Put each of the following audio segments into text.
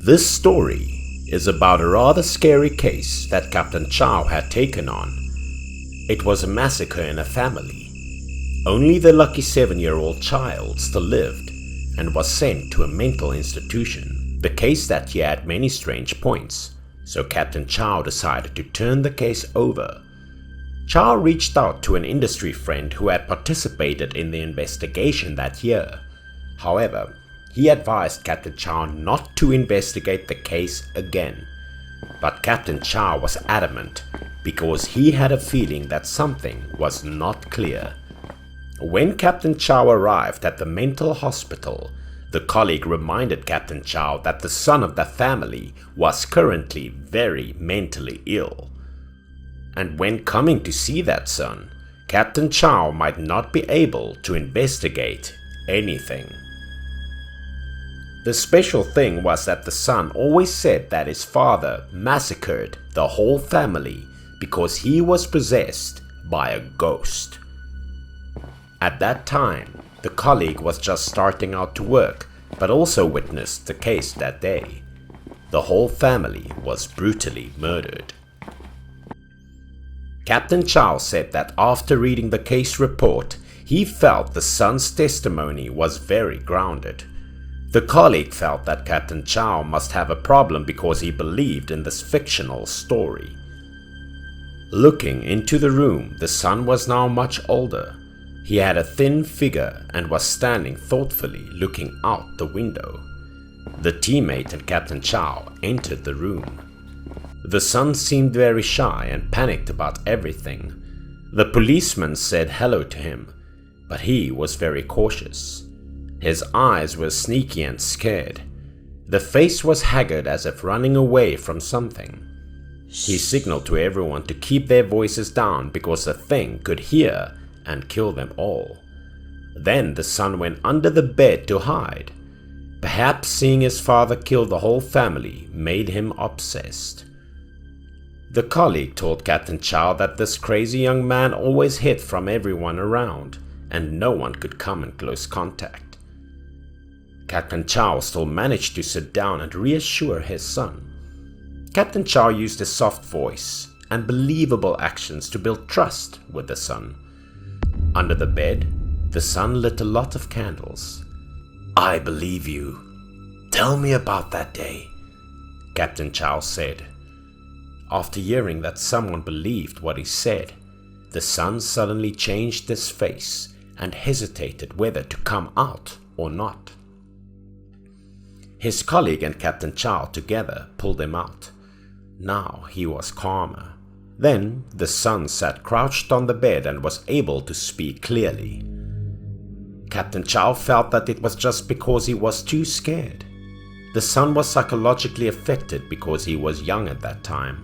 This story is about a rather scary case that Captain Chow had taken on. It was a massacre in a family. Only the lucky 7-year-old child still lived and was sent to a mental institution. The case that year had many strange points, so Captain Chow decided to turn the case over. Chow reached out to an industry friend who had participated in the investigation that year. However, he advised Captain Chow not to investigate the case again. But Captain Chow was adamant because he had a feeling that something was not clear. When Captain Chow arrived at the mental hospital, the colleague reminded Captain Chow that the son of the family was currently very mentally ill. And when coming to see that son, Captain Chow might not be able to investigate anything. The special thing was that the son always said that his father massacred the whole family because he was possessed by a ghost. At that time, the colleague was just starting out to work, but also witnessed the case that day. The whole family was brutally murdered. Captain Chow said that after reading the case report, he felt the son's testimony was very grounded. The colleague felt that Captain Chow must have a problem because he believed in this fictional story. Looking into the room, the son was now much older. He had a thin figure and was standing thoughtfully looking out the window. The teammate and Captain Chow entered the room. The son seemed very shy and panicked about everything. The policeman said hello to him, but he was very cautious. His eyes were sneaky and scared. The face was haggard as if running away from something. He signaled to everyone to keep their voices down because the thing could hear and kill them all. Then the son went under the bed to hide. Perhaps seeing his father kill the whole family made him obsessed. The colleague told Captain Chow that this crazy young man always hid from everyone around and no one could come in close contact. Captain Chow still managed to sit down and reassure his son. Captain Chow used a soft voice and believable actions to build trust with the son. Under the bed, the son lit a lot of candles. "I believe you. Tell me about that day," Captain Chow said. After hearing that someone believed what he said, the son suddenly changed his face and hesitated whether to come out or not. His colleague and Captain Chow together pulled him out. Now he was calmer. Then the son sat crouched on the bed and was able to speak clearly. Captain Chow felt that it was just because he was too scared. The son was psychologically affected because he was young at that time.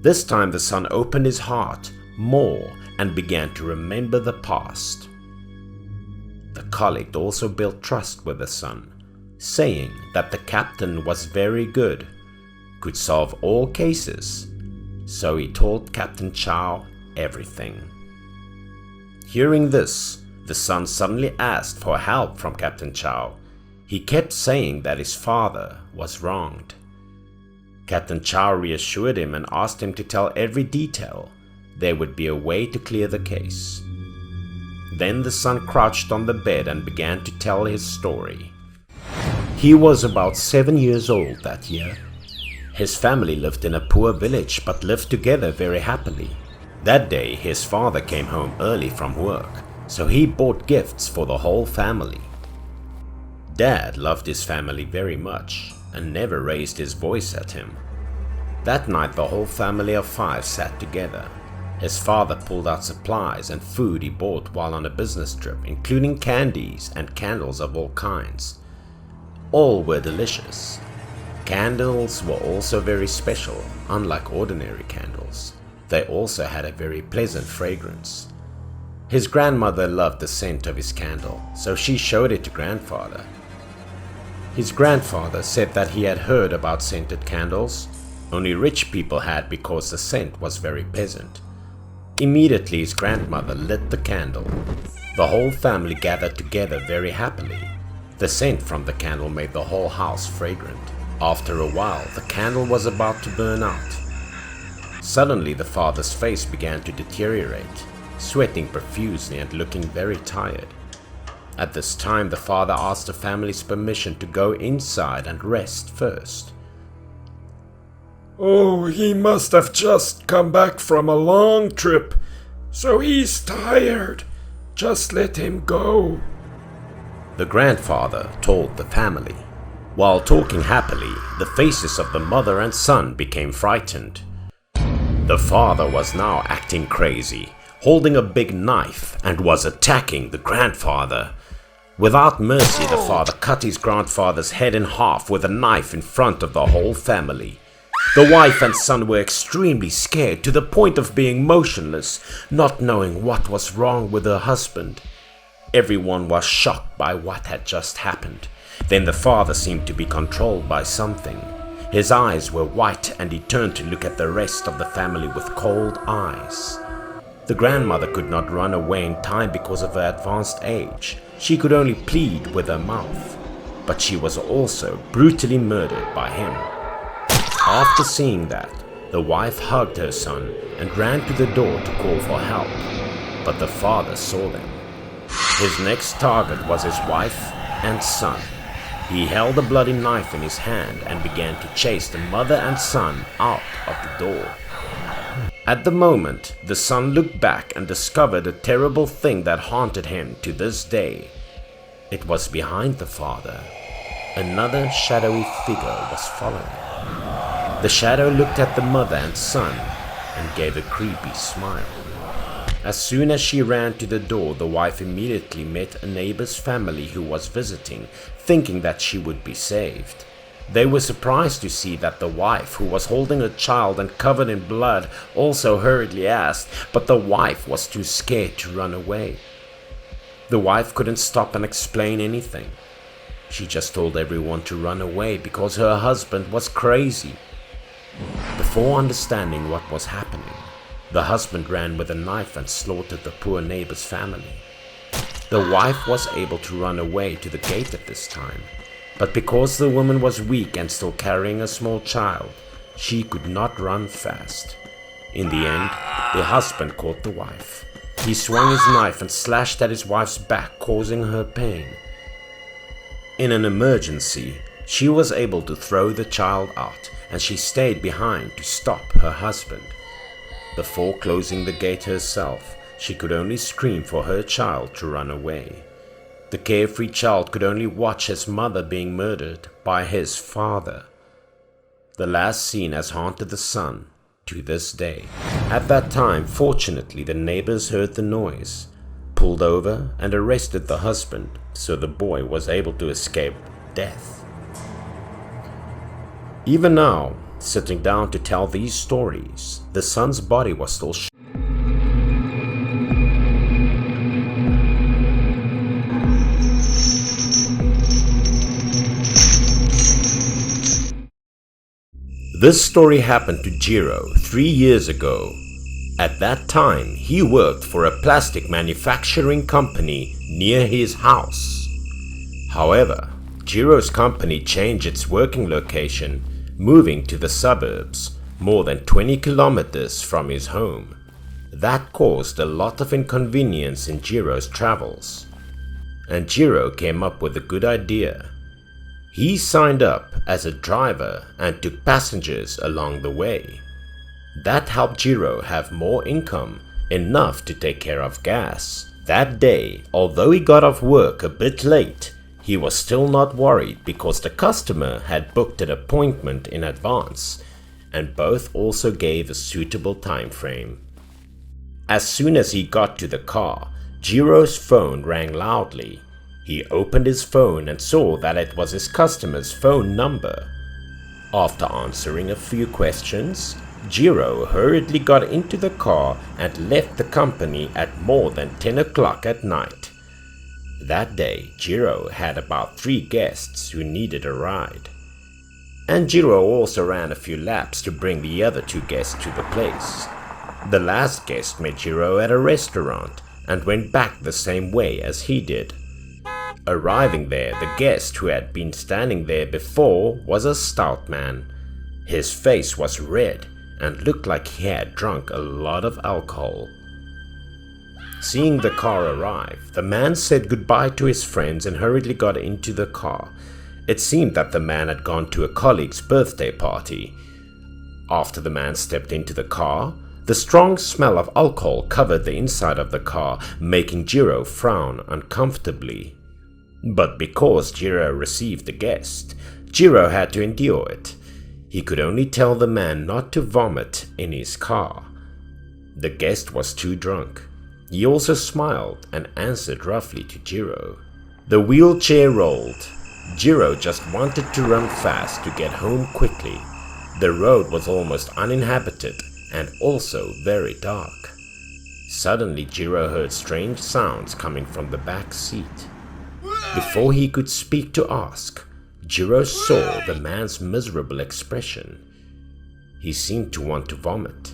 This time the son opened his heart more and began to remember the past. The colleague also built trust with the son, saying that the captain was very good, could solve all cases, so he told Captain Chow everything. Hearing this, the son suddenly asked for help from Captain Chow. He kept saying that his father was wronged. Captain Chow reassured him and asked him to tell every detail. There would be a way to clear the case. Then the son crouched on the bed and began to tell his story. He was about 7 years old that year. His family lived in a poor village but lived together very happily. That day his father came home early from work, so he bought gifts for the whole family. Dad loved his family very much and never raised his voice at him. That night the whole family of 5 sat together. His father pulled out supplies and food he bought while on a business trip, including candies and candles of all kinds. All were delicious. Candles were also very special, unlike ordinary candles. They also had a very pleasant fragrance. His grandmother loved the scent of his candle, so she showed it to grandfather. His grandfather said that he had heard about scented candles. Only rich people had because the scent was very pleasant. Immediately his grandmother lit the candle. The whole family gathered together very happily. The scent from the candle made the whole house fragrant. After a while, the candle was about to burn out. Suddenly, the father's face began to deteriorate, sweating profusely and looking very tired. At this time, the father asked the family's permission to go inside and rest first. "Oh, he must have just come back from a long trip, so he's tired. Just let him go," the grandfather told the family. While talking happily, the faces of the mother and son became frightened. The father was now acting crazy, holding a big knife, and was attacking the grandfather. Without mercy, the father cut his grandfather's head in half with a knife in front of the whole family. The wife and son were extremely scared to the point of being motionless, not knowing what was wrong with her husband. Everyone was shocked by what had just happened. Then the father seemed to be controlled by something. His eyes were white and he turned to look at the rest of the family with cold eyes. The grandmother could not run away in time because of her advanced age. She could only plead with her mouth. But she was also brutally murdered by him. After seeing that, the wife hugged her son and ran to the door to call for help. But the father saw them. His next target was his wife and son. He held a bloody knife in his hand and began to chase the mother and son out of the door. At the moment, the son looked back and discovered a terrible thing that haunted him to this day. It was behind the father. Another shadowy figure was following. The shadow looked at the mother and son and gave a creepy smile. As soon as she ran to the door, the wife immediately met a neighbor's family who was visiting, thinking that she would be saved. They were surprised to see that the wife, who was holding a child and covered in blood, also hurriedly asked, but the wife was too scared to run away. The wife couldn't stop and explain anything. She just told everyone to run away because her husband was crazy. Before understanding what was happening, the husband ran with a knife and slaughtered the poor neighbor's family. The wife was able to run away to the gate at this time, but because the woman was weak and still carrying a small child, she could not run fast. In the end, the husband caught the wife. He swung his knife and slashed at his wife's back, causing her pain. In an emergency, she was able to throw the child out, and she stayed behind to stop her husband. Before closing the gate herself, she could only scream for her child to run away. The carefree child could only watch his mother being murdered by his father. The last scene has haunted the son to this day. At that time, fortunately, the neighbors heard the noise, pulled over and arrested the husband, so the boy was able to escape death. Even now, sitting down to tell these stories, the son's body was still This story happened to Jiro 3 years ago. At that time, he worked for a plastic manufacturing company near his house. However, Jiro's company changed its working location, moving to the suburbs, more than 20 kilometers from his home. That caused a lot of inconvenience in Jiro's travels. And Jiro came up with a good idea. He signed up as a driver and took passengers along the way. That helped Jiro have more income, enough to take care of gas. That day, although he got off work a bit late, he was still not worried because the customer had booked an appointment in advance, and both also gave a suitable time frame. As soon as he got to the car, Jiro's phone rang loudly. He opened his phone and saw that it was his customer's phone number. After answering a few questions, Jiro hurriedly got into the car and left the company at more than 10 o'clock at night. That day, Jiro had about 3 guests who needed a ride. And Jiro also ran a few laps to bring the other 2 guests to the place. The last guest met Jiro at a restaurant and went back the same way as he did. Arriving there, the guest who had been standing there before was a stout man. His face was red and looked like he had drunk a lot of alcohol. Seeing the car arrive, the man said goodbye to his friends and hurriedly got into the car. It seemed that the man had gone to a colleague's birthday party. After the man stepped into the car, the strong smell of alcohol covered the inside of the car, making Jiro frown uncomfortably. But because Jiro received the guest, Jiro had to endure it. He could only tell the man not to vomit in his car. The guest was too drunk. He also smiled and answered roughly to Jiro. The wheelchair rolled. Jiro just wanted to run fast to get home quickly. The road was almost uninhabited and also very dark. Suddenly Jiro heard strange sounds coming from the back seat. Before he could speak to ask, Jiro saw the man's miserable expression. He seemed to want to vomit.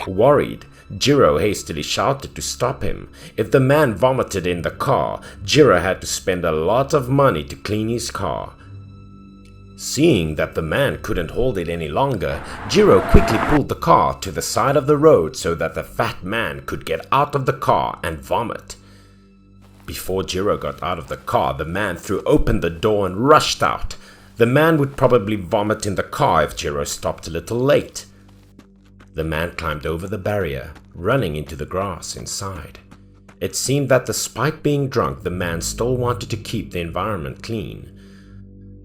Worried, Jiro hastily shouted to stop him. If the man vomited in the car, Jiro had to spend a lot of money to clean his car. Seeing that the man couldn't hold it any longer, Jiro quickly pulled the car to the side of the road so that the fat man could get out of the car and vomit. Before Jiro got out of the car, the man threw open the door and rushed out. The man would probably vomit in the car if Jiro stopped a little late. The man climbed over the barrier, running into the grass inside. It seemed that despite being drunk, the man still wanted to keep the environment clean.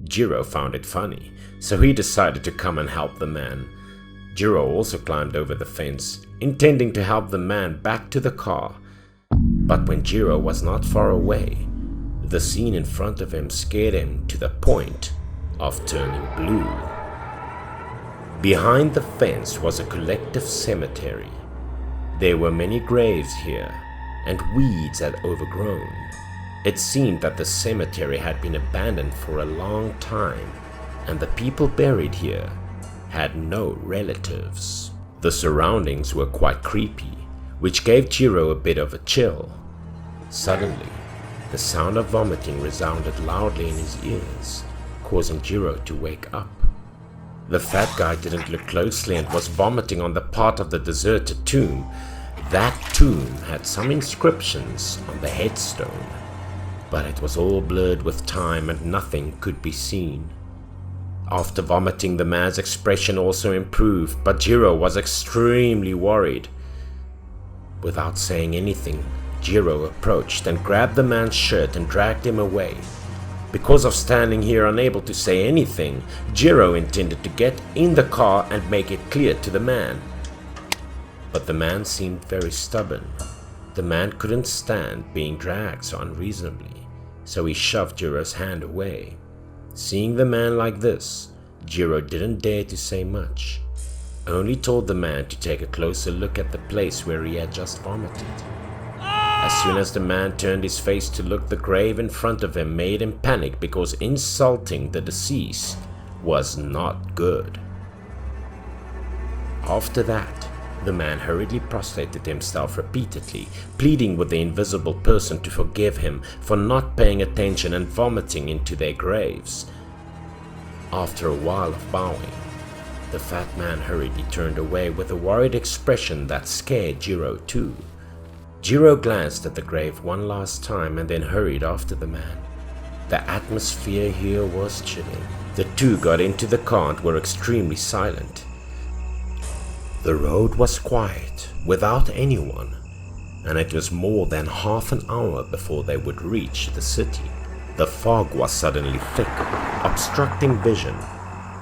Jiro found it funny, so he decided to come and help the man. Jiro also climbed over the fence, intending to help the man back to the car. But when Jiro was not far away, the scene in front of him scared him to the point of turning blue. Behind the fence was a collective cemetery. There were many graves here, and weeds had overgrown. It seemed that the cemetery had been abandoned for a long time, and the people buried here had no relatives. The surroundings were quite creepy, which gave Jiro a bit of a chill. Suddenly, the sound of vomiting resounded loudly in his ears, causing Jiro to wake up. The fat guy didn't look closely and was vomiting on the part of the deserted tomb. That tomb had some inscriptions on the headstone, but it was all blurred with time and nothing could be seen. After vomiting, the man's expression also improved, but Jiro was extremely worried. Without saying anything, Jiro approached and grabbed the man's shirt and dragged him away. Because of standing here unable to say anything, Jiro intended to get in the car and make it clear to the man. But the man seemed very stubborn. The man couldn't stand being dragged so unreasonably, so he shoved Jiro's hand away. Seeing the man like this, Jiro didn't dare to say much, only told the man to take a closer look at the place where he had just vomited. As soon as the man turned his face to look, the grave in front of him made him panic because insulting the deceased was not good. After that, the man hurriedly prostrated himself repeatedly, pleading with the invisible person to forgive him for not paying attention and vomiting into their graves. After a while of bowing, the fat man hurriedly turned away with a worried expression that scared Jiro too. Jiro glanced at the grave one last time and then hurried after the man. The atmosphere here was chilling. The two got into the car and were extremely silent. The road was quiet, without anyone, and it was more than half an hour before they would reach the city. The fog was suddenly thick, obstructing vision,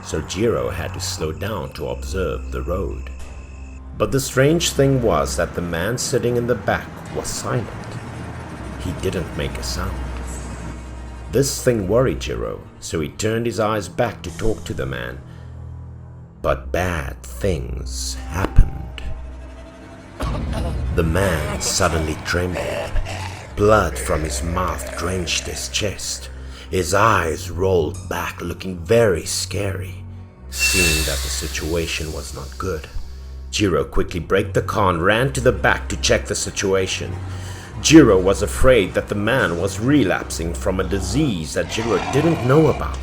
so Jiro had to slow down to observe the road. But the strange thing was that the man sitting in the back was silent. He didn't make a sound. This thing worried Jiro, so he turned his eyes back to talk to the man. But bad things happened. The man suddenly trembled. Blood from his mouth drenched his chest. His eyes rolled back, looking very scary. Seeing that the situation was not good, Jiro quickly braked the car and ran to the back to check the situation. Jiro was afraid that the man was relapsing from a disease that Jiro didn't know about.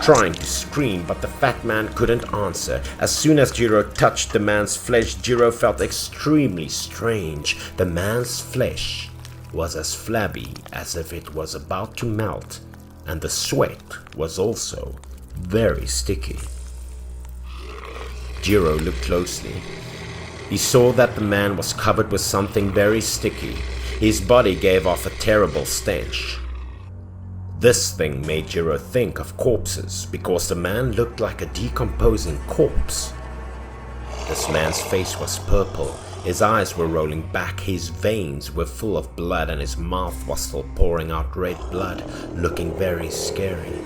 Trying to scream, but the fat man couldn't answer. As soon as Jiro touched the man's flesh, Jiro felt extremely strange. The man's flesh was as flabby as if it was about to melt, and the sweat was also very sticky. Jiro looked closely. He saw that the man was covered with something very sticky. His body gave off a terrible stench. This thing made Jiro think of corpses because the man looked like a decomposing corpse. This man's face was purple, his eyes were rolling back, his veins were full of blood, and his mouth was still pouring out red blood, looking very scary.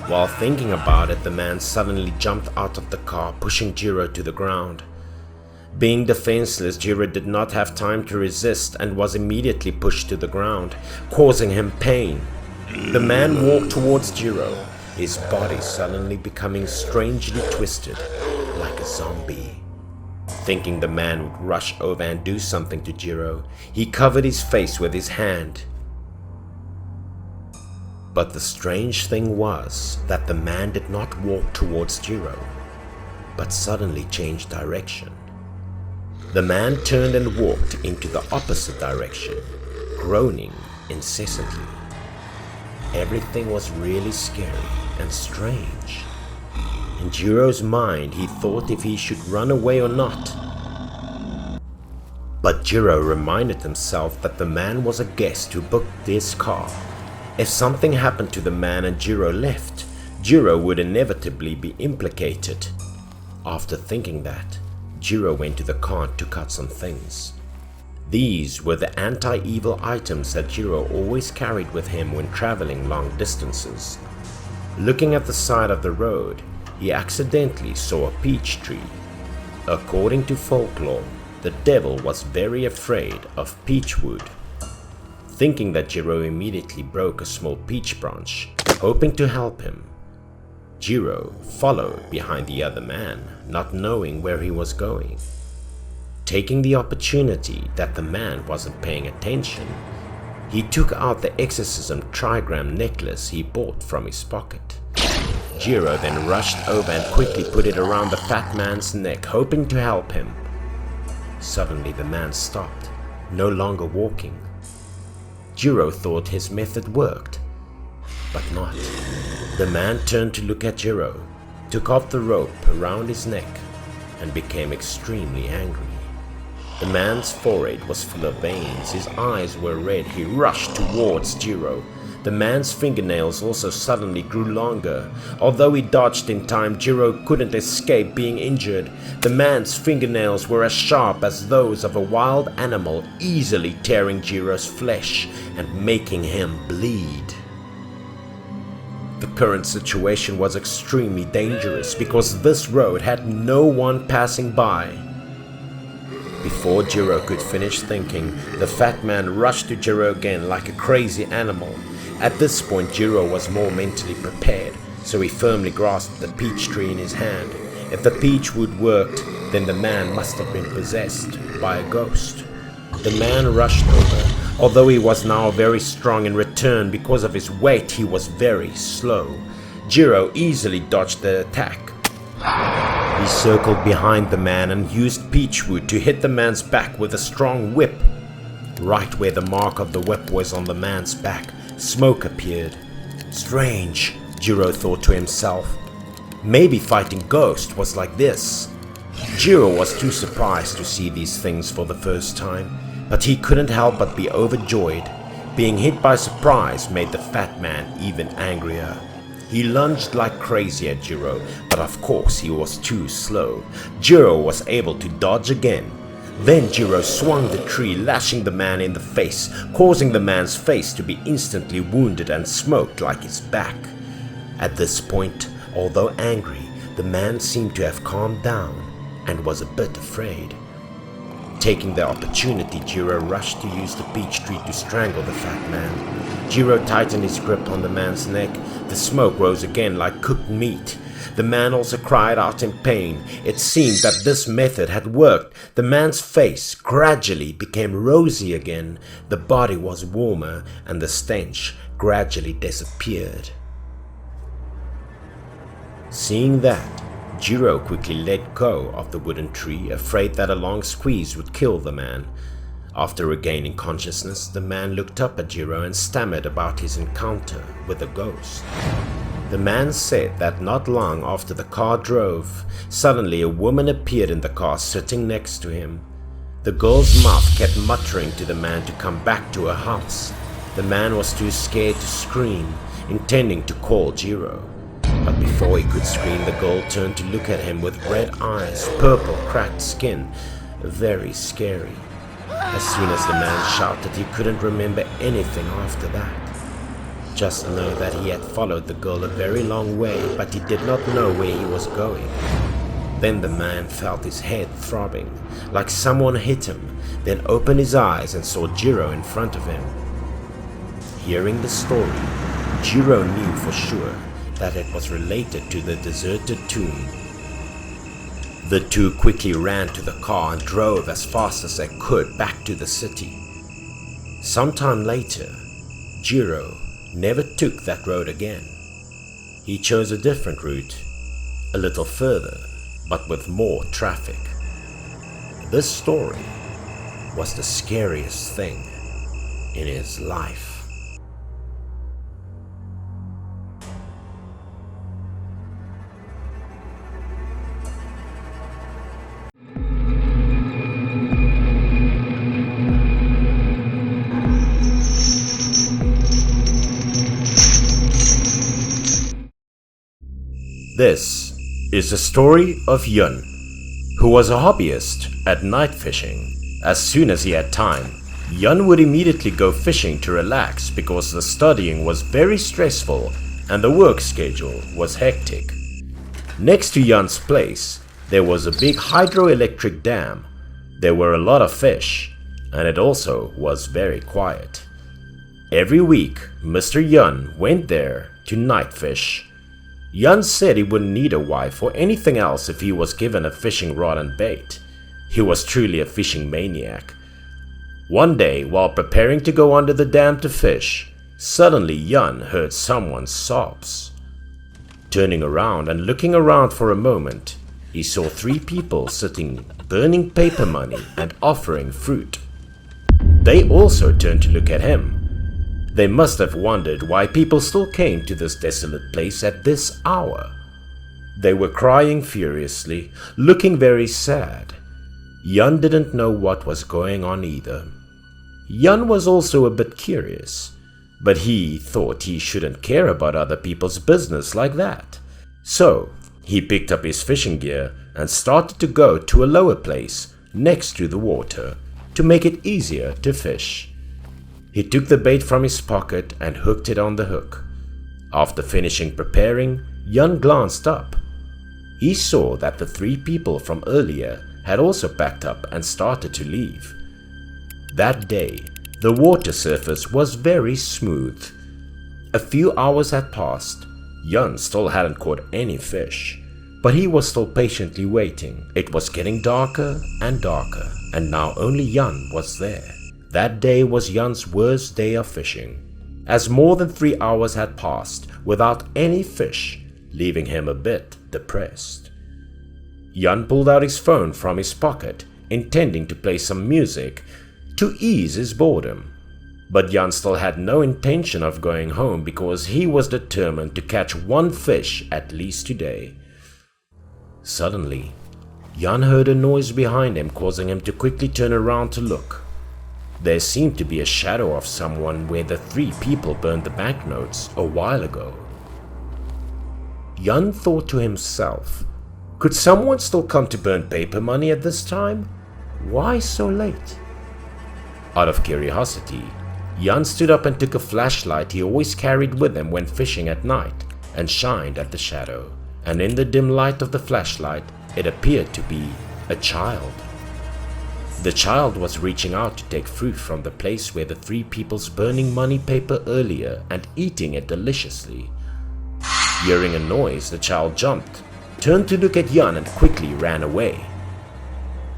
While thinking about it, the man suddenly jumped out of the car, pushing Jiro to the ground. Being defenseless, Jiro did not have time to resist and was immediately pushed to the ground, causing him pain. The man walked towards Jiro, his body suddenly becoming strangely twisted, like a zombie. Thinking the man would rush over and do something to Jiro, he covered his face with his hand. But the strange thing was that the man did not walk towards Jiro, but suddenly changed direction. The man turned and walked into the opposite direction, groaning incessantly. Everything was really scary and strange. In Jiro's mind, he thought if he should run away or not. But Jiro reminded himself that the man was a guest who booked this car. If something happened to the man and Jiro left, Jiro would inevitably be implicated. After thinking that, Jiro went to the car and took out some things. These were the anti-evil items that Jiro always carried with him when traveling long distances. Looking at the side of the road, he accidentally saw a peach tree. According to folklore, the devil was very afraid of peach wood. Thinking that Jiro immediately broke a small peach branch, hoping to help him. Jiro followed behind the other man, not knowing where he was going. Taking the opportunity that the man wasn't paying attention, he took out the exorcism trigram necklace he bought from his pocket. Jiro then rushed over and quickly put it around the fat man's neck, hoping to help him. Suddenly the man stopped, no longer walking. Jiro thought his method worked, but not. The man turned to look at Jiro, took off the rope around his neck, and became extremely angry. The man's forehead was full of veins, his eyes were red, he rushed towards Jiro. The man's fingernails also suddenly grew longer. Although he dodged in time, Jiro couldn't escape being injured. The man's fingernails were as sharp as those of a wild animal, easily tearing Jiro's flesh and making him bleed. The current situation was extremely dangerous because this road had no one passing by. Before Jiro could finish thinking, the fat man rushed to Jiro again like a crazy animal. At this point, Jiro was more mentally prepared, so he firmly grasped the peach tree in his hand. If the peach wood worked, then the man must have been possessed by a ghost. The man rushed over. Although he was now very strong in return because of his weight, he was very slow. Jiro easily dodged the attack. He circled behind the man and used peachwood to hit the man's back with a strong whip. Right where the mark of the whip was on the man's back, smoke appeared. Strange, Jiro thought to himself. Maybe fighting ghosts was like this. Jiro was too surprised to see these things for the first time, but he couldn't help but be overjoyed. Being hit by surprise made the fat man even angrier. He lunged like crazy at Jiro, but of course he was too slow. Jiro was able to dodge again. Then Jiro swung the tree, lashing the man in the face, causing the man's face to be instantly wounded and smoked like his back. At this point, although angry, the man seemed to have calmed down and was a bit afraid. Taking the opportunity, Jiro rushed to use the peach tree to strangle the fat man. Jiro tightened his grip on the man's neck. The smoke rose again like cooked meat. The man also cried out in pain. It seemed that this method had worked. The man's face gradually became rosy again. The body was warmer and the stench gradually disappeared. Seeing that, Jiro quickly let go of the wooden tree, afraid that a long squeeze would kill the man. After regaining consciousness, the man looked up at Jiro and stammered about his encounter with the ghost. The man said that not long after the car drove, suddenly a woman appeared in the car sitting next to him. The girl's mouth kept muttering to the man to come back to her house. The man was too scared to scream, intending to call Jiro. But before he could scream, the girl turned to look at him with red eyes, purple, cracked skin. Very scary. As soon as the man shouted, he couldn't remember anything after that. Just know that he had followed the girl a very long way, but he did not know where he was going. Then the man felt his head throbbing, like someone hit him, then opened his eyes and saw Jiro in front of him. Hearing the story, Jiro knew for sure that it was related to the deserted tomb. The two quickly ran to the car and drove as fast as they could back to the city. Sometime later, Jiro never took that road again. He chose a different route, a little further, but with more traffic. This story was the scariest thing in his life. This is the story of Yun, who was a hobbyist at night fishing. As soon as he had time, Yun would immediately go fishing to relax because the studying was very stressful and the work schedule was hectic. Next to Yun's place, there was a big hydroelectric dam. There were a lot of fish, and it also was very quiet. Every week, Mr. Yun went there to night fish. Yun said he wouldn't need a wife or anything else if he was given a fishing rod and bait. He was truly a fishing maniac. One day, while preparing to go under the dam to fish, suddenly Yun heard someone's sobs. Turning around and looking around for a moment, he saw 3 people sitting, burning paper money and offering fruit. They also turned to look at him. They must have wondered why people still came to this desolate place at this hour. They were crying furiously, looking very sad. Yun didn't know what was going on either. Yun was also a bit curious, but he thought he shouldn't care about other people's business like that. So, he picked up his fishing gear and started to go to a lower place next to the water to make it easier to fish. He took the bait from his pocket and hooked it on the hook. After finishing preparing, Yun glanced up. He saw that the 3 people from earlier had also packed up and started to leave. That day, the water surface was very smooth. A few hours had passed. Yun still hadn't caught any fish, but he was still patiently waiting. It was getting darker, and now only Yun was there. That day was Yun's worst day of fishing, as more than 3 hours had passed without any fish, leaving him a bit depressed. Yun pulled out his phone from his pocket, intending to play some music to ease his boredom. But Yun still had no intention of going home because he was determined to catch 1 fish at least today. Suddenly, Yun heard a noise behind him, causing him to quickly turn around to look. There seemed to be a shadow of someone where the 3 people burned the banknotes a while ago. Yun thought to himself, could someone still come to burn paper money at this time? Why so late? Out of curiosity, Yun stood up and took a flashlight he always carried with him when fishing at night and shined at the shadow, and in the dim light of the flashlight, it appeared to be a child. The child was reaching out to take fruit from the place where the 3 people's burning money paper earlier and eating it deliciously. Hearing a noise, the child jumped, turned to look at Jan and quickly ran away.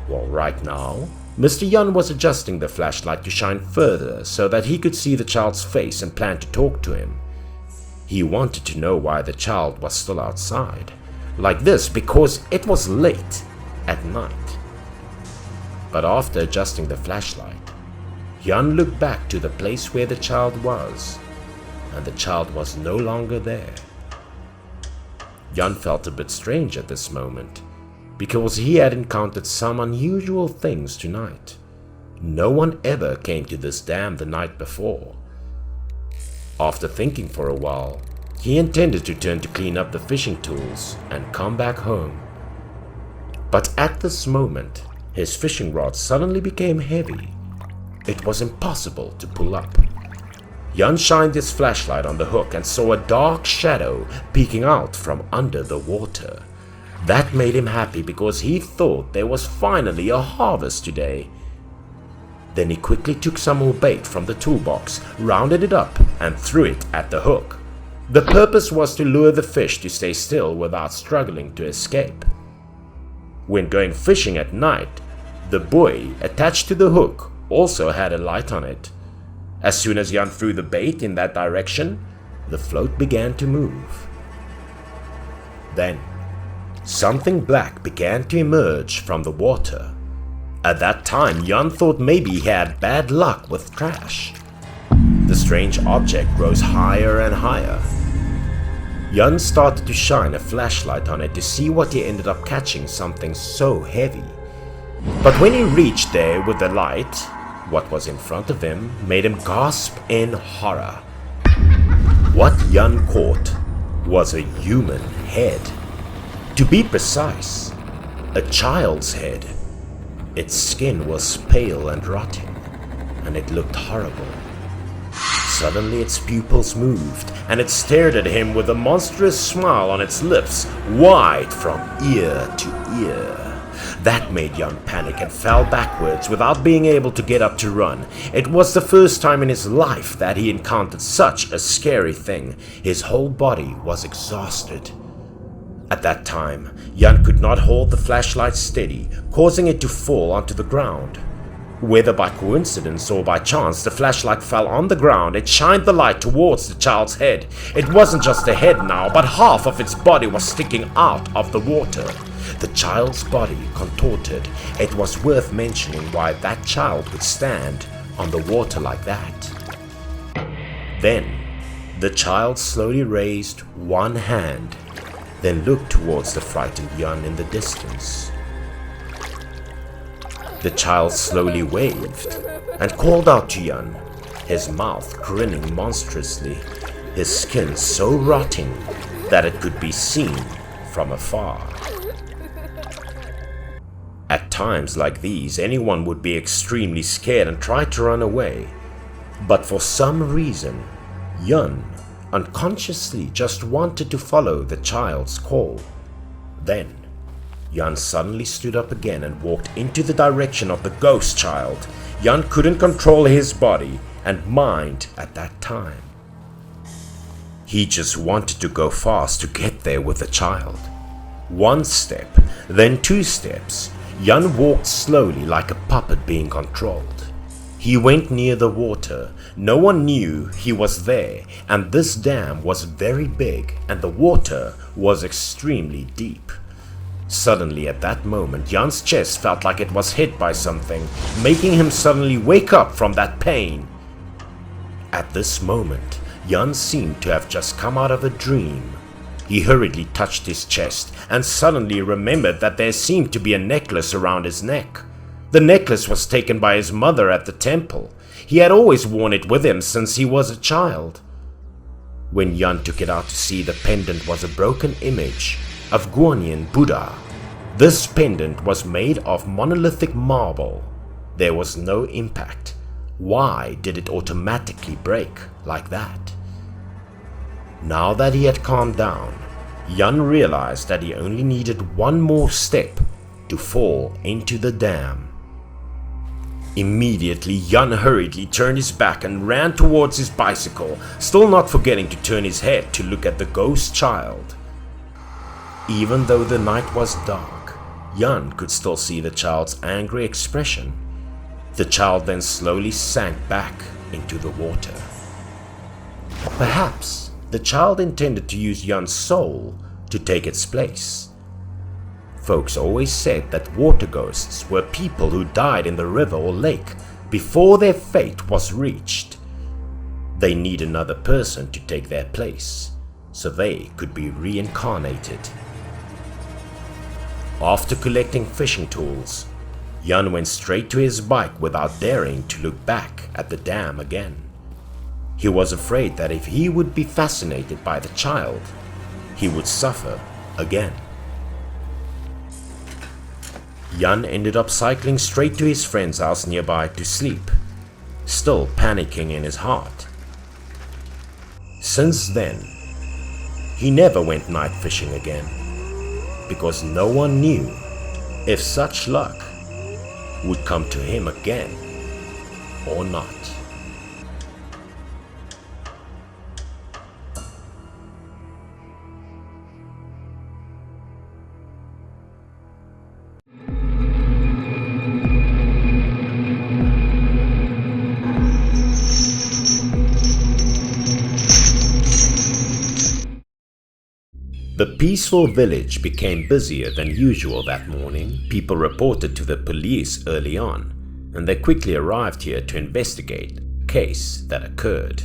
Well, right now, Mr. Jan was adjusting the flashlight to shine further so that he could see the child's face and plan to talk to him. He wanted to know why the child was still outside, like this, because it was late at night. But after adjusting the flashlight, Jan looked back to the place where the child was, and the child was no longer there. Jan felt a bit strange at this moment, because he had encountered some unusual things tonight. No one ever came to this dam the night before. After thinking for a while, he intended to turn to clean up the fishing tools and come back home. But at this moment, his fishing rod suddenly became heavy. It was impossible to pull up. Jan shined his flashlight on the hook and saw a dark shadow peeking out from under the water. That made him happy because he thought there was finally a harvest today. Then he quickly took some more bait from the toolbox, rounded it up, and threw it at the hook. The purpose was to lure the fish to stay still without struggling to escape. When going fishing at night, the buoy attached to the hook also had a light on it. As soon as Jan threw the bait in that direction, the float began to move. Then, something black began to emerge from the water. At that time, Jan thought maybe he had bad luck with trash. The strange object rose higher and higher. Jan started to shine a flashlight on it to see what he ended up catching, something so heavy. But when he reached there with the light, what was in front of him made him gasp in horror. What Jan caught was a human head. To be precise, a child's head. Its skin was pale and rotting, and it looked horrible. Suddenly its pupils moved, and it stared at him with a monstrous smile on its lips, wide from ear to ear. That made Jan panic and fell backwards without being able to get up to run. It was the first time in his life that he encountered such a scary thing. His whole body was exhausted. At that time, Jan could not hold the flashlight steady, causing it to fall onto the ground. Whether by coincidence or by chance, the flashlight fell on the ground. It shined the light towards the child's head. It wasn't just a head now, but half of its body was sticking out of the water. The child's body contorted. It was worth mentioning why that child could stand on the water like that. Then, the child slowly raised one hand, then looked towards the frightened Jan in the distance. The child slowly waved and called out to Jan, his mouth grinning monstrously, his skin so rotting that it could be seen from afar. At times like these, anyone would be extremely scared and try to run away. But for some reason, Jan unconsciously just wanted to follow the child's call. Then, Jan suddenly stood up again and walked into the direction of the ghost child. Jan couldn't control his body and mind at that time. He just wanted to go fast to get there with the child. One step, then two steps. Jan walked slowly like a puppet being controlled. He went near the water. No one knew he was there, and this dam was very big and the water was extremely deep. Suddenly at that moment, Jan's chest felt like it was hit by something, making him suddenly wake up from that pain. At this moment, Jan seemed to have just come out of a dream. He hurriedly touched his chest and suddenly remembered that there seemed to be a necklace around his neck. The necklace was taken by his mother at the temple. He had always worn it with him since he was a child. When Jan took it out to see, the pendant was a broken image of Guanyin Buddha. This pendant was made of monolithic marble. There was no impact. Why did it automatically break like that? Now that he had calmed down, Jan realized that he only needed one more step to fall into the dam. Immediately, Jan hurriedly turned his back and ran towards his bicycle, still not forgetting to turn his head to look at the ghost child. Even though the night was dark, Jan could still see the child's angry expression. The child then slowly sank back into the water. Perhaps the child intended to use Jan's soul to take its place. Folks always said that water ghosts were people who died in the river or lake before their fate was reached. They need another person to take their place, so they could be reincarnated. After collecting fishing tools, Jan went straight to his bike without daring to look back at the dam again. He was afraid that if he would be fascinated by the child, he would suffer again. Jan ended up cycling straight to his friend's house nearby to sleep, still panicking in his heart. Since then, he never went night fishing again, because no one knew if such luck would come to him again or not. The peaceful village became busier than usual that morning. People reported to the police early on, and they quickly arrived here to investigate a case that occurred.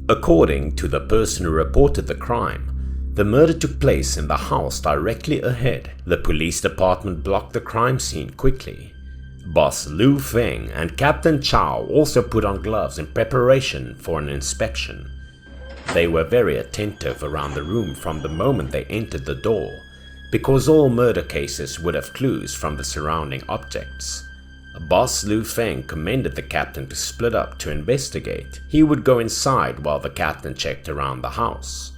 According to the person who reported the crime, the murder took place in the house directly ahead. The police department blocked the crime scene quickly. Boss Lu Feng and Captain Chow also put on gloves in preparation for an inspection. They were very attentive around the room from the moment they entered the door, because all murder cases would have clues from the surrounding objects. Boss Lu Feng commended the captain to split up to investigate. He would go inside while the captain checked around the house.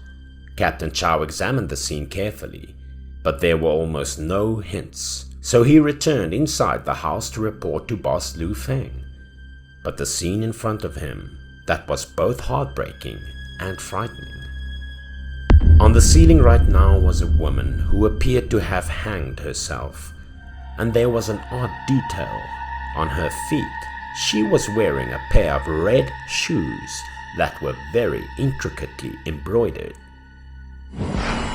Captain Chow examined the scene carefully, but there were almost no hints, so he returned inside the house to report to Boss Lu Feng. But the scene in front of him, that was both heartbreaking and frightening. On the ceiling right now was a woman who appeared to have hanged herself, and there was an odd detail. On her feet, she was wearing a pair of red shoes that were very intricately embroidered.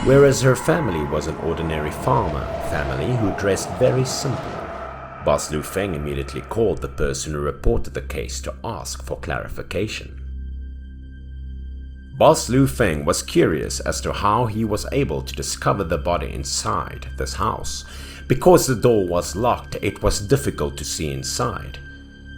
Whereas her family was an ordinary farmer family who dressed very simple. Boss Lu Feng immediately called the person who reported the case to ask for clarification. Boss Lu Feng was curious as to how he was able to discover the body inside this house. Because the door was locked, it was difficult to see inside.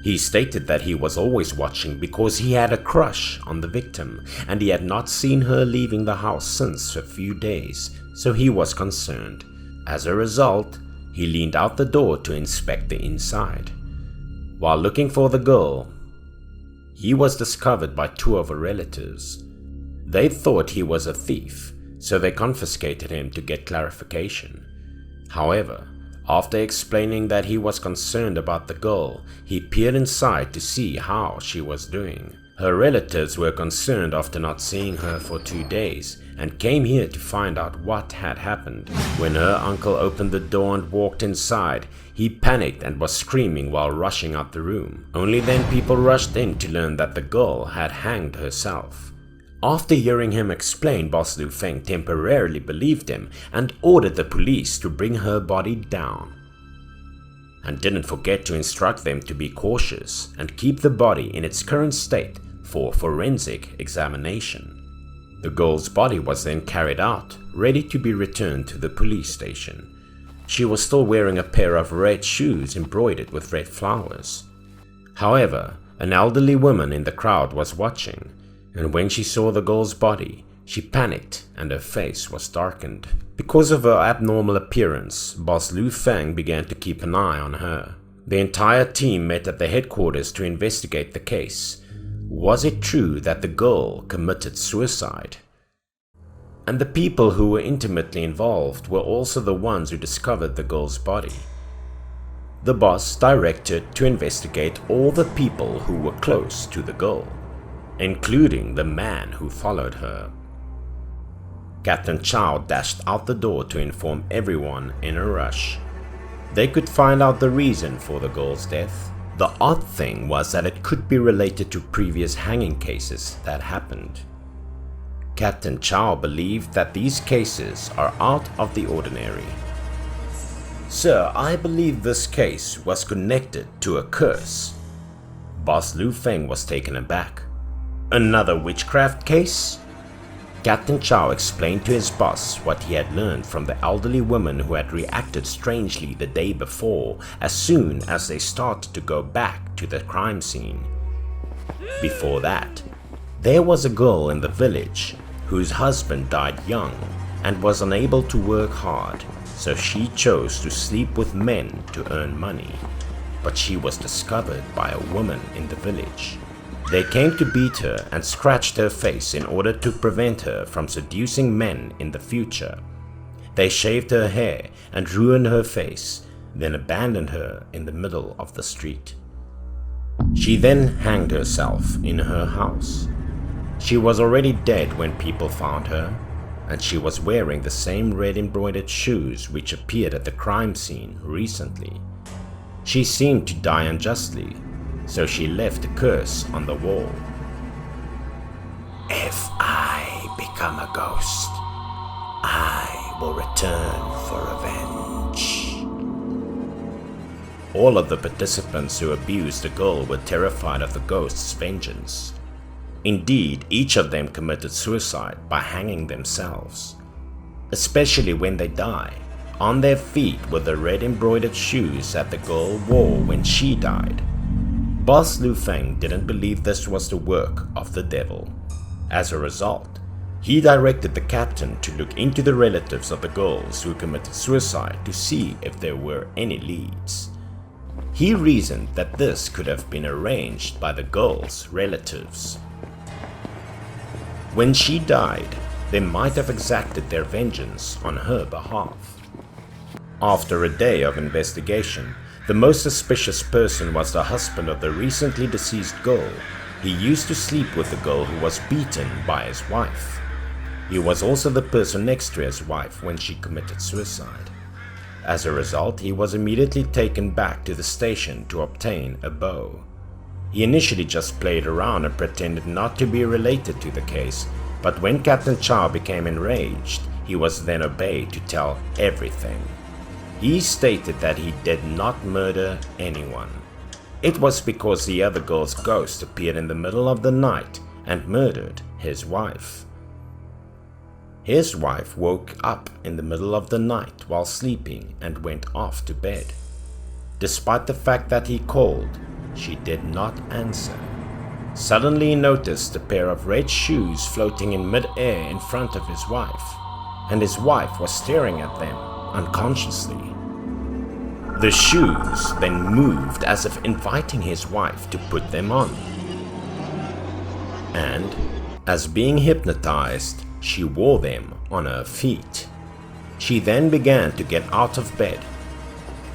He stated that he was always watching because he had a crush on the victim, and he had not seen her leaving the house since a few days, so he was concerned. As a result, he leaned out the door to inspect the inside. While looking for the girl, he was discovered by two of her relatives. They thought he was a thief, so they confiscated him to get clarification. However, after explaining that he was concerned about the girl, he peered inside to see how she was doing. Her relatives were concerned after not seeing her for 2 days and came here to find out what had happened. When her uncle opened the door and walked inside, he panicked and was screaming while rushing out the room. Only then people rushed in to learn that the girl had hanged herself. After hearing him explain, Boss Lu Feng temporarily believed him and ordered the police to bring her body down. And didn't forget to instruct them to be cautious and keep the body in its current state for forensic examination. The girl's body was then carried out, ready to be returned to the police station. She was still wearing a pair of red shoes embroidered with red flowers. However, an elderly woman in the crowd was watching, and when she saw the girl's body, she panicked and her face was darkened. Because of her abnormal appearance, Boss Lu Feng began to keep an eye on her. The entire team met at the headquarters to investigate the case. Was it true that the girl committed suicide? And the people who were intimately involved were also the ones who discovered the girl's body. the boss directed to investigate all the people who were close to the girl, including the man who followed her. Captain Chow dashed out the door to inform everyone in a rush. They could find out the reason for the girl's death. The odd thing was that it could be related to previous hanging cases that happened. Captain Chow believed that these cases are out of the ordinary. "Sir, I believe this case was connected to a curse." Boss Lu Feng was taken aback. "Another witchcraft case?" Captain Chow explained to his boss what he had learned from the elderly woman who had reacted strangely the day before as soon as they started to go back to the crime scene. Before that, there was a girl in the village whose husband died young and was unable to work hard, so she chose to sleep with men to earn money. But she was discovered by a woman in the village. They came to beat her and scratched her face in order to prevent her from seducing men in the future. They shaved her hair and ruined her face, then abandoned her in the middle of the street. She then hanged herself in her house. She was already dead when people found her, and she was wearing the same red embroidered shoes which appeared at the crime scene recently. She seemed to die unjustly, so she left a curse on the wall. "If I become a ghost, I will return for revenge." All of the participants who abused the girl were terrified of the ghost's vengeance. Indeed, each of them committed suicide by hanging themselves. Especially when they die, on their feet were the red embroidered shoes that the girl wore when she died. Boss Lu Feng didn't believe this was the work of the devil. As a result, he directed the captain to look into the relatives of the girls who committed suicide to see if there were any leads. He reasoned that this could have been arranged by the girl's relatives. When she died, they might have exacted their vengeance on her behalf. After a day of investigation, the most suspicious person was the husband of the recently deceased girl. He used to sleep with the girl who was beaten by his wife. He was also the person next to his wife when she committed suicide. As a result, he was immediately taken back to the station to obtain a bow. He initially just played around and pretended not to be related to the case, but when Captain Chow became enraged, he was then obeyed to tell everything. He stated that he did not murder anyone. It was because the other girl's ghost appeared in the middle of the night and murdered his wife. His wife woke up in the middle of the night while sleeping and went off to bed. Despite the fact that he called, she did not answer. Suddenly he noticed a pair of red shoes floating in mid-air in front of his wife, and his wife was staring at them unconsciously. The shoes then moved as if inviting his wife to put them on. And, as being hypnotized, she wore them on her feet. She then began to get out of bed.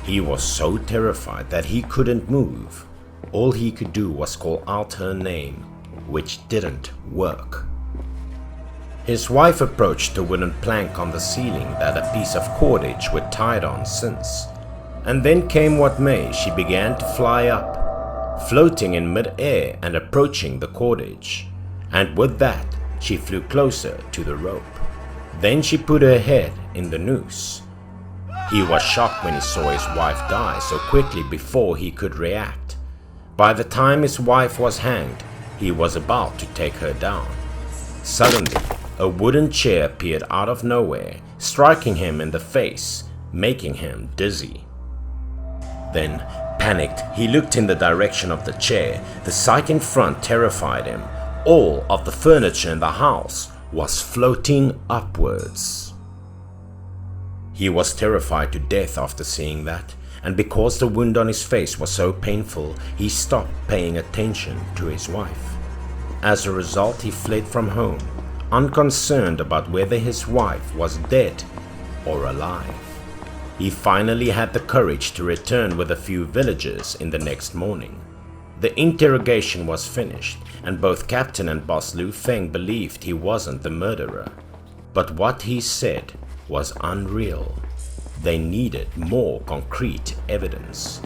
He was so terrified that he couldn't move. All he could do was call out her name, which didn't work. His wife approached a wooden plank on the ceiling that a piece of cordage were tied on since. And then came what may, she began to fly up, floating in mid-air and approaching the cordage. And with that, she flew closer to the rope. Then she put her head in the noose. He was shocked when he saw his wife die so quickly before he could react. By the time his wife was hanged, he was about to take her down. Suddenly, a wooden chair appeared out of nowhere, striking him in the face, making him dizzy. Then, panicked, he looked in the direction of the chair. The sight in front terrified him. All of the furniture in the house was floating upwards. He was terrified to death after seeing that, and because the wound on his face was so painful, he stopped paying attention to his wife. As a result, he fled from home, unconcerned about whether his wife was dead or alive. he finally had the courage to return with a few villagers in the next morning. The interrogation was finished, and both Captain and Boss Lu Feng believed he wasn't the murderer. But what he said was unreal. They needed more concrete evidence.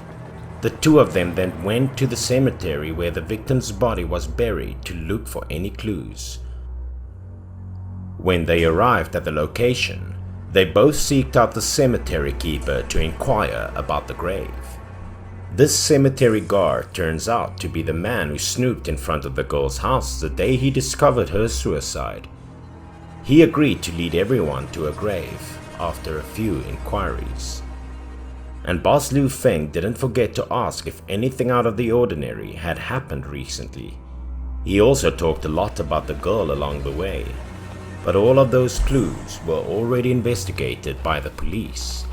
The two of them then went to the cemetery where the victim's body was buried to look for any clues. When they arrived at the location, they both sought out the cemetery keeper to inquire about the grave. This cemetery guard turns out to be the man who snooped in front of the girl's house the day he discovered her suicide. He agreed to lead everyone to a grave after a few inquiries. And Boss Lu Feng didn't forget to ask if anything out of the ordinary had happened recently. He also talked a lot about the girl along the way, but all of those clues were already investigated by the police.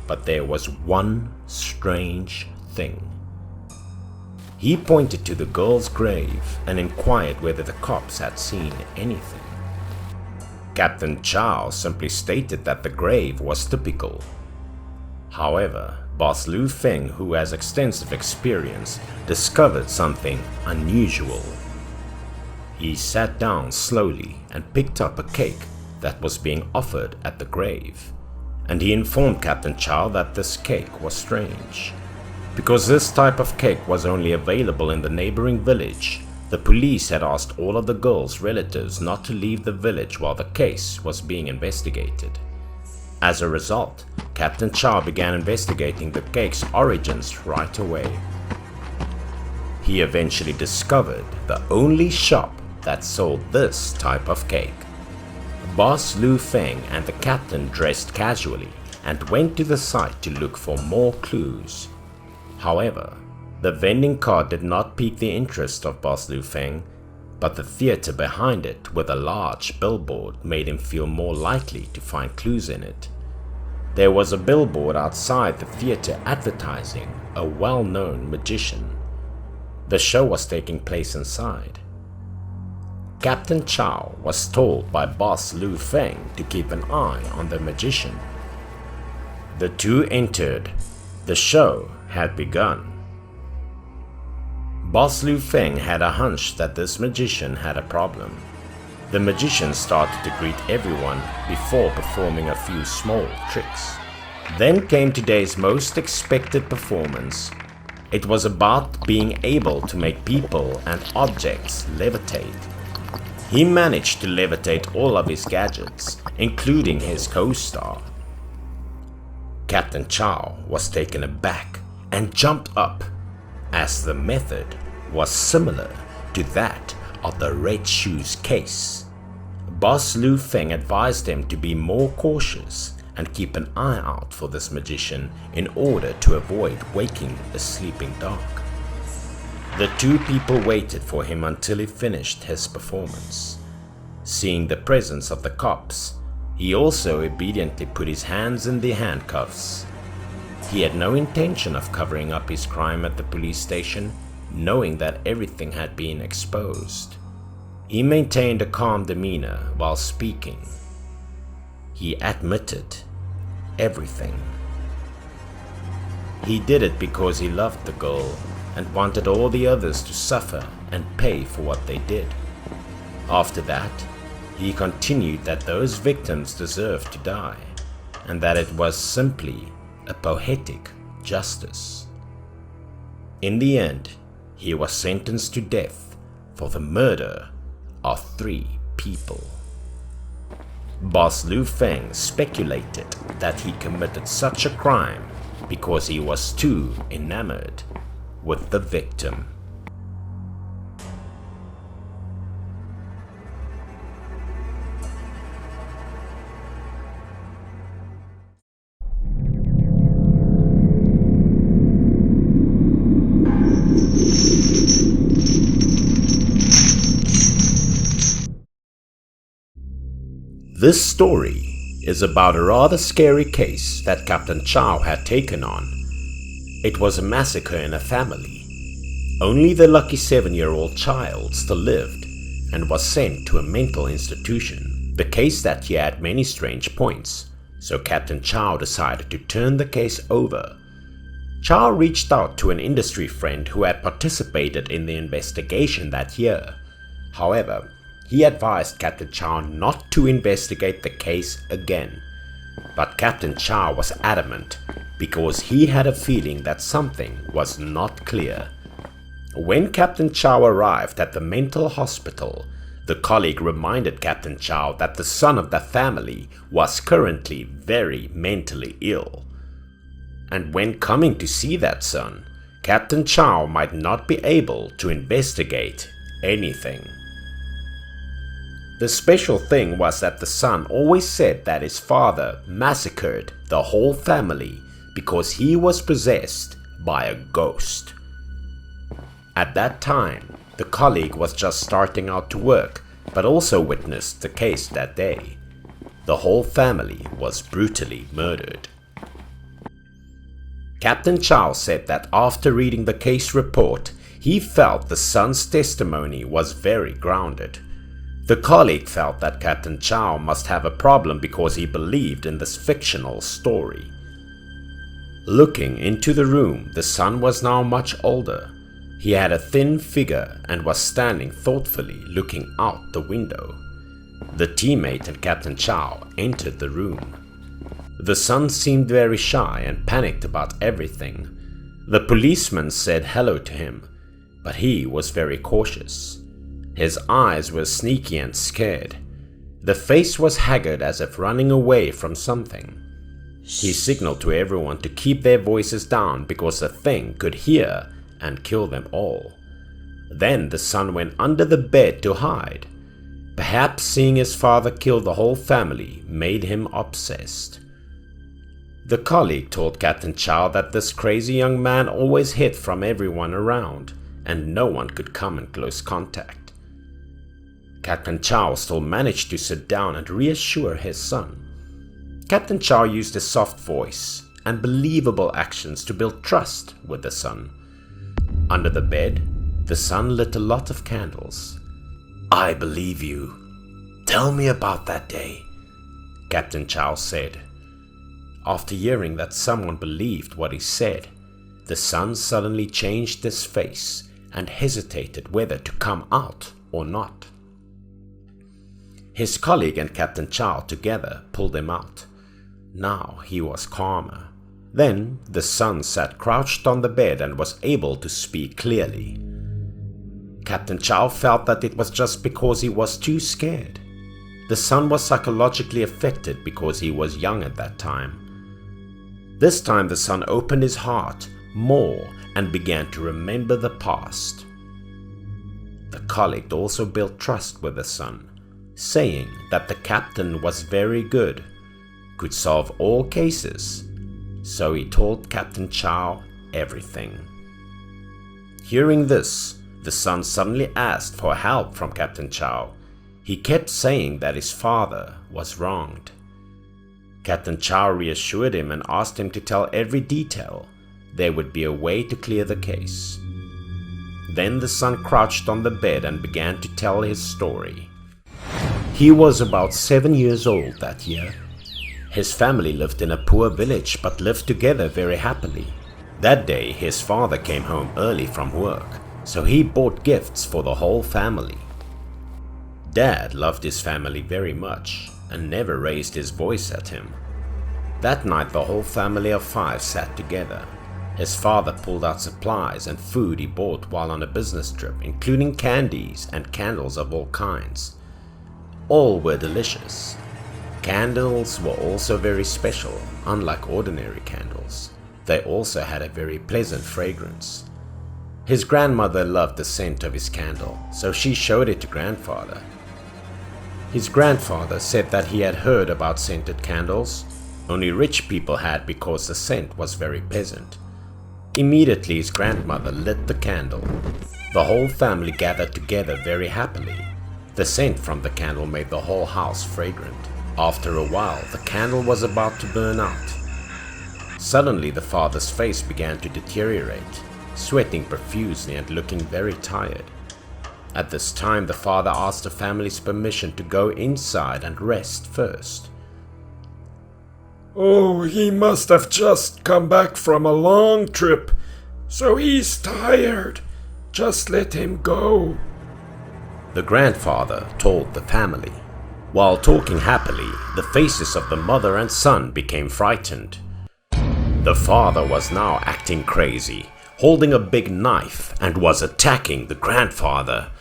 But there was one strange thing. He pointed to the girl's grave and inquired whether the cops had seen anything. Captain Chow simply stated that the grave was typical. However, Boss Lu Feng, who has extensive experience, discovered something unusual. He sat down slowly and picked up a cake that was being offered at the grave, and he informed Captain Chow that this cake was strange. Because this type of cake was only available in the neighboring village, the police had asked all of the girl's relatives not to leave the village while the case was being investigated. As a result, Captain Chow began investigating the cake's origins right away. He eventually discovered the only shop that sold this type of cake. Boss Lu Feng and the captain dressed casually and went to the site to look for more clues. However, the vending cart did not pique the interest of Boss Lu Feng, but the theater behind it with a large billboard made him feel more likely to find clues in it. There was a billboard outside the theater advertising a well-known magician. The show was taking place inside. Captain Chow was told by Boss Lu Feng to keep an eye on the magician. The two entered. The show had begun. Boss Lu Feng had a hunch that this magician had a problem. The magician started to greet everyone before performing a few small tricks. Then came today's most expected performance. It was about being able to make people and objects levitate. He managed to levitate all of his gadgets, including his co-star. Captain Chow was taken aback and jumped up, as the method was similar to that of the Red Shoes case. Boss Lu Feng advised him to be more cautious and keep an eye out for this magician in order to avoid waking a sleeping dog. The two people waited for him until he finished his performance. Seeing the presence of the cops, he also obediently put his hands in the handcuffs. He had no intention of covering up his crime at the police station, knowing that everything had been exposed. He maintained a calm demeanor while speaking. He admitted everything. He did it because he loved the girl and wanted all the others to suffer and pay for what they did. After that, he continued that those victims deserved to die, and that it was simply a poetic justice. In the end, he was sentenced to death for the murder of 3 people. Boss Lu Feng speculated that he committed such a crime because he was too enamored with the victim. This story is about a rather scary case that Captain Chow had taken on. It was a massacre in a family. Only the lucky 7-year-old child still lived and was sent to a mental institution. The case that he had many strange points, so Captain Chow decided to turn the case over. Chow reached out to an industry friend who had participated in the investigation that year. However, he advised Captain Chow not to investigate the case again. But Captain Chow was adamant because he had a feeling that something was not clear. When Captain Chow arrived at the mental hospital, the colleague reminded Captain Chow that the son of the family was currently very mentally ill. And when coming to see that son, Captain Chow might not be able to investigate anything. The special thing was that the son always said that his father massacred the whole family because he was possessed by a ghost. At that time, the colleague was just starting out to work, but also witnessed the case that day. The whole family was brutally murdered. Captain Chow said that after reading the case report, he felt the son's testimony was very grounded. The colleague felt that Captain Chow must have a problem because he believed in this fictional story. Looking into the room, the son was now much older. He had a thin figure and was standing thoughtfully looking out the window. The teammate and Captain Chow entered the room. The son seemed very shy and panicked about everything. The policeman said hello to him, but he was very cautious. His eyes were sneaky and scared. The face was haggard as if running away from something. He signaled to everyone to keep their voices down because the thing could hear and kill them all. Then the son went under the bed to hide. Perhaps seeing his father kill the whole family made him obsessed. The colleague told Captain Chow that this crazy young man always hid from everyone around and no one could come in close contact. Captain Chow still managed to sit down and reassure his son. Captain Chow used a soft voice and believable actions to build trust with the son. Under the bed, the son lit a lot of candles. "I believe you. Tell me about that day," Captain Chow said. After hearing that someone believed what he said, the son suddenly changed his face and hesitated whether to come out or not. His colleague and Captain Chow together pulled him out. Now he was calmer. Then the son sat crouched on the bed and was able to speak clearly. Captain Chow felt that it was just because he was too scared. The son was psychologically affected because he was young at that time. This time the son opened his heart more and began to remember the past. The colleague also built trust with the son, saying that the captain was very good, could solve all cases. So he told Captain Chow everything. Hearing this, the son suddenly asked for help from Captain Chow. He kept saying that his father was wronged. Captain Chow reassured him and asked him to tell every detail. There would be a way to clear the case. Then the son crouched on the bed and began to tell his story. He was about 7 years old that year. His family lived in a poor village but lived together very happily. That day his father came home early from work, so he bought gifts for the whole family. Dad loved his family very much and never raised his voice at him. That night the whole family of 5 sat together. His father pulled out supplies and food he bought while on a business trip, including candies and candles of all kinds. All were delicious. Candles were also very special, unlike ordinary candles. They also had a very pleasant fragrance. His grandmother loved the scent of his candle, so she showed it to grandfather. His grandfather said that he had heard about scented candles. Only rich people had because the scent was very pleasant. Immediately his grandmother lit the candle. The whole family gathered together very happily. The scent from the candle made the whole house fragrant. After a while, the candle was about to burn out. Suddenly the father's face began to deteriorate, sweating profusely and looking very tired. At this time the father asked the family's permission to go inside and rest first. Oh, he must have just come back from a long trip, so he's tired. Just let him go. The grandfather told the family. While talking happily, the faces of the mother and son became frightened. The father was now acting crazy, holding a big knife, and was attacking the grandfather.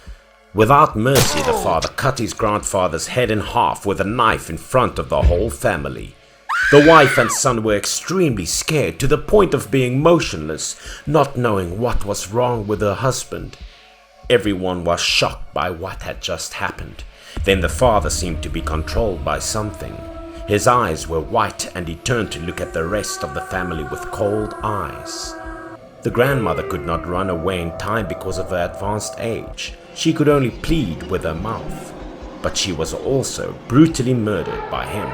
Without mercy, the father cut his grandfather's head in half with a knife in front of the whole family. The wife and son were extremely scared to the point of being motionless, not knowing what was wrong with her husband. Everyone was shocked by what had just happened. Then the father seemed to be controlled by something. His eyes were white and he turned to look at the rest of the family with cold eyes. The grandmother could not run away in time because of her advanced age. She could only plead with her mouth. But she was also brutally murdered by him.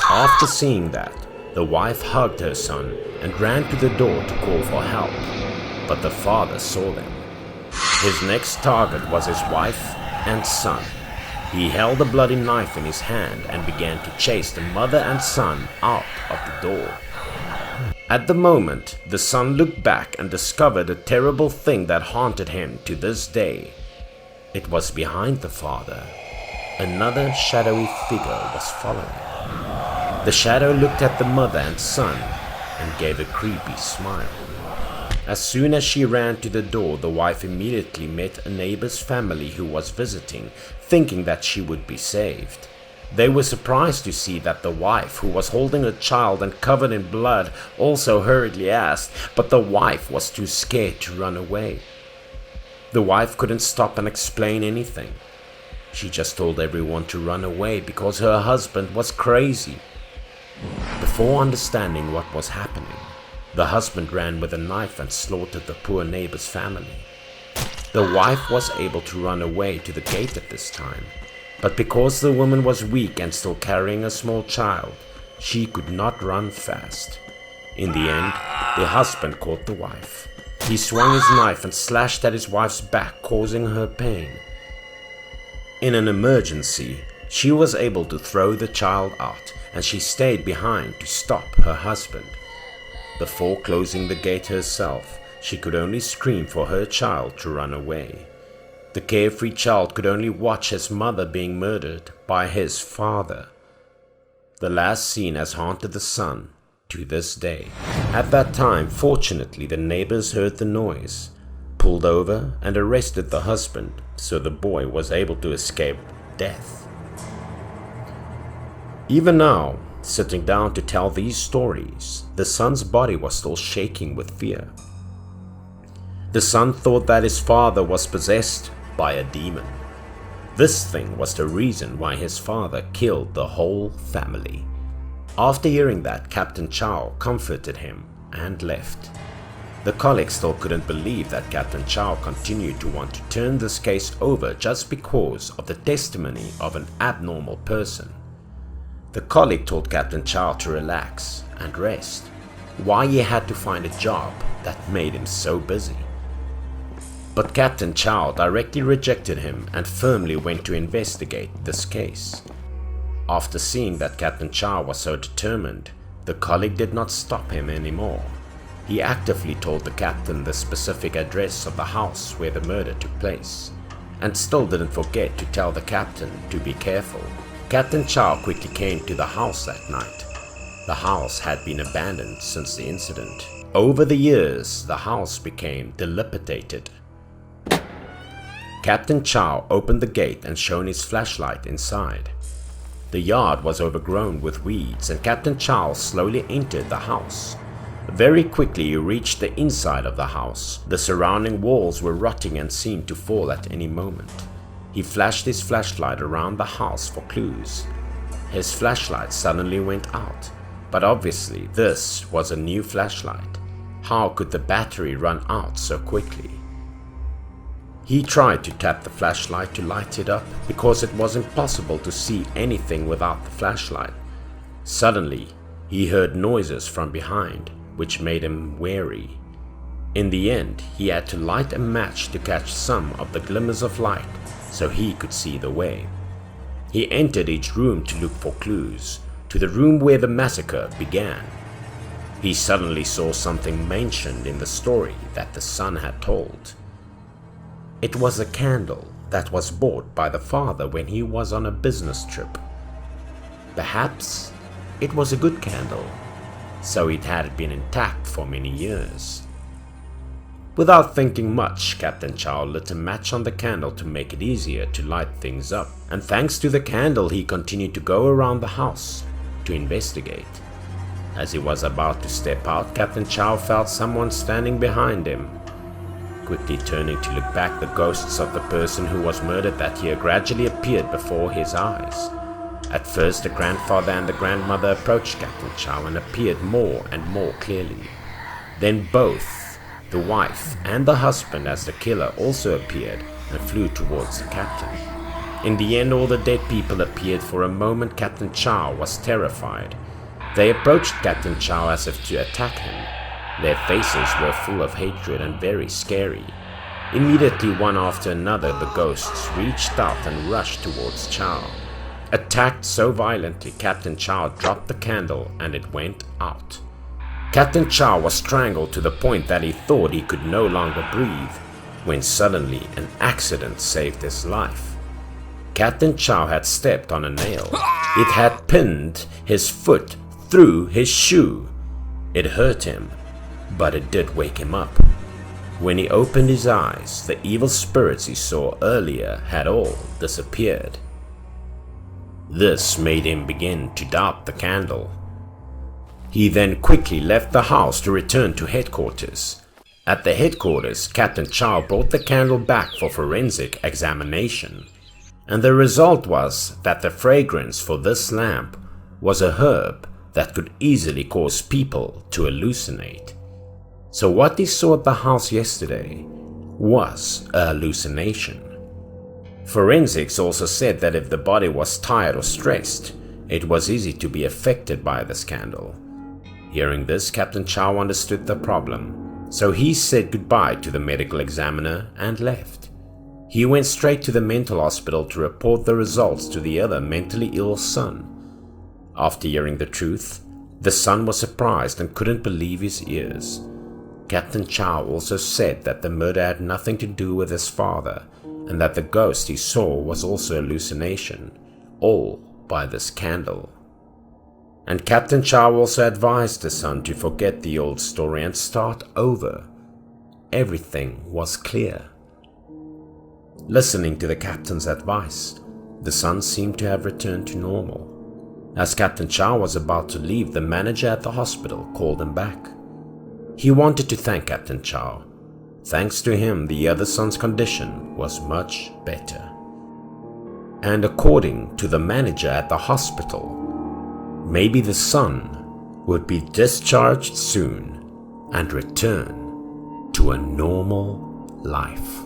After seeing that, the wife hugged her son and ran to the door to call for help. But the father saw them. His next target was his wife and son. He held a bloody knife in his hand and began to chase the mother and son out of the door. At the moment, the son looked back and discovered a terrible thing that haunted him to this day. It was behind the father. Another shadowy figure was following. The shadow looked at the mother and son and gave a creepy smile. As soon as she ran to the door, the wife immediately met a neighbor's family who was visiting, thinking that she would be saved. They were surprised to see that the wife, who was holding a child and covered in blood, also hurriedly asked, but the wife was too scared to run away. The wife couldn't stop and explain anything. She just told everyone to run away because her husband was crazy. Before understanding what was happening, the husband ran with a knife and slaughtered the poor neighbor's family. The wife was able to run away to the gate at this time, but because the woman was weak and still carrying a small child, she could not run fast. In the end, the husband caught the wife. He swung his knife and slashed at his wife's back, causing her pain. In an emergency, she was able to throw the child out, and she stayed behind to stop her husband. Before closing the gate herself, she could only scream for her child to run away. The carefree child could only watch his mother being murdered by his father. The last scene has haunted the son to this day. At that time, fortunately, the neighbors heard the noise, pulled over and arrested the husband, so the boy was able to escape death. Even now, sitting down to tell these stories, the son's body was still shaking with fear. The son thought that his father was possessed by a demon. This thing was the reason why his father killed the whole family. After hearing that, Captain Chow comforted him and left. The colleagues still couldn't believe that Captain Chow continued to want to turn this case over just because of the testimony of an abnormal person. The colleague told Captain Chow to relax and rest, why he had to find a job that made him so busy. But Captain Chow directly rejected him and firmly went to investigate this case. After seeing that Captain Chow was so determined, the colleague did not stop him anymore. He actively told the captain the specific address of the house where the murder took place, and still didn't forget to tell the captain to be careful. Captain Chow quickly came to the house that night. The house had been abandoned since the incident. Over the years, the house became dilapidated. Captain Chow opened the gate and shone his flashlight inside. The yard was overgrown with weeds and Captain Chow slowly entered the house. Very quickly he reached the inside of the house. The surrounding walls were rotting and seemed to fall at any moment. He flashed his flashlight around the house for clues. His flashlight suddenly went out, but obviously this was a new flashlight. How could the battery run out so quickly? He tried to tap the flashlight to light it up because it was impossible to see anything without the flashlight. Suddenly, he heard noises from behind, which made him wary. In the end, he had to light a match to catch some of the glimmers of light so he could see the way. He entered each room to look for clues, to the room where the massacre began. He suddenly saw something mentioned in the story that the son had told. It was a candle that was bought by the father when he was on a business trip. Perhaps it was a good candle, so it had been intact for many years. Without thinking much, Captain Chow lit a match on the candle to make it easier to light things up, and thanks to the candle he continued to go around the house to investigate. As he was about to step out, Captain Chow felt someone standing behind him. Quickly turning to look back, the ghosts of the person who was murdered that year gradually appeared before his eyes. At first, the grandfather and the grandmother approached Captain Chow and appeared more and more clearly. Then both, the wife and the husband as the killer, also appeared and flew towards the captain. In the end, all the dead people appeared. For a moment, Captain Chow was terrified. They approached Captain Chow as if to attack him. Their faces were full of hatred and very scary. Immediately, one after another, the ghosts reached out and rushed towards Chow. Attacked so violently, Captain Chow dropped the candle and it went out. Captain Chow was strangled to the point that he thought he could no longer breathe, when suddenly an accident saved his life. Captain Chow had stepped on a nail. It had pinned his foot through his shoe. It hurt him, but it did wake him up. When he opened his eyes, the evil spirits he saw earlier had all disappeared. This made him begin to doubt the candle. He then quickly left the house to return to headquarters. At the headquarters, Captain Chow brought the candle back for forensic examination, and the result was that the fragrance for this lamp was a herb that could easily cause people to hallucinate. So what he saw at the house yesterday was a hallucination. Forensics also said that if the body was tired or stressed, it was easy to be affected by this candle. Hearing this, Captain Chow understood the problem, so he said goodbye to the medical examiner and left. He went straight to the mental hospital to report the results to the other mentally ill son. After hearing the truth, the son was surprised and couldn't believe his ears. Captain Chow also said that the murder had nothing to do with his father, and that the ghost he saw was also a hallucination, all by this candle. And Captain Chow also advised the son to forget the old story and start over. Everything was clear. Listening to the captain's advice, the son seemed to have returned to normal. As Captain Chow was about to leave, the manager at the hospital called him back. He wanted to thank Captain Chow. Thanks to him, the other son's condition was much better. And according to the manager at the hospital, maybe the son would be discharged soon and return to a normal life.